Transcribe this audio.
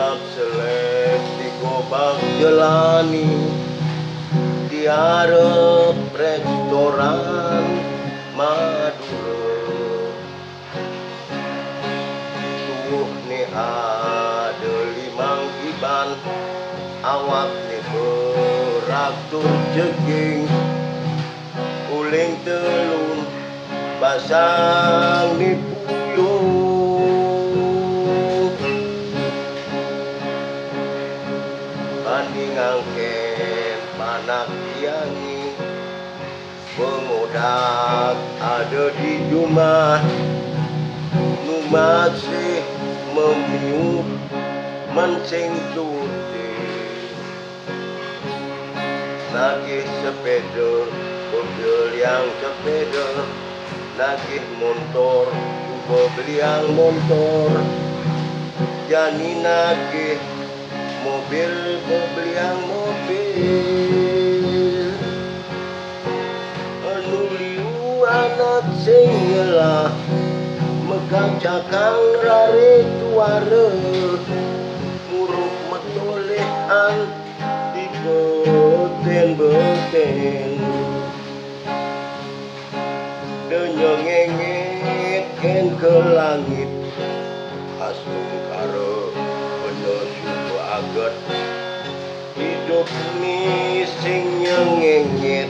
Anak selek digobak jelani diarep restoran Madura. Tuh ni ada limang iban awak ni beratur jeging uling telun basang di puyuh andi ngangken panak tiangi pengodak ada di rumah nu masih memiup mancing cuti nagih sepeda mobil yang sepeda nagih motor juga beli yang motor jani nagih mobil beli yang mobil anu liu anak sing ngelah megang cakang rare tuare muruk metolehan di beten denyeng ngengit ken ke langit asung karo bener suku aget hidup ni sing nyengengit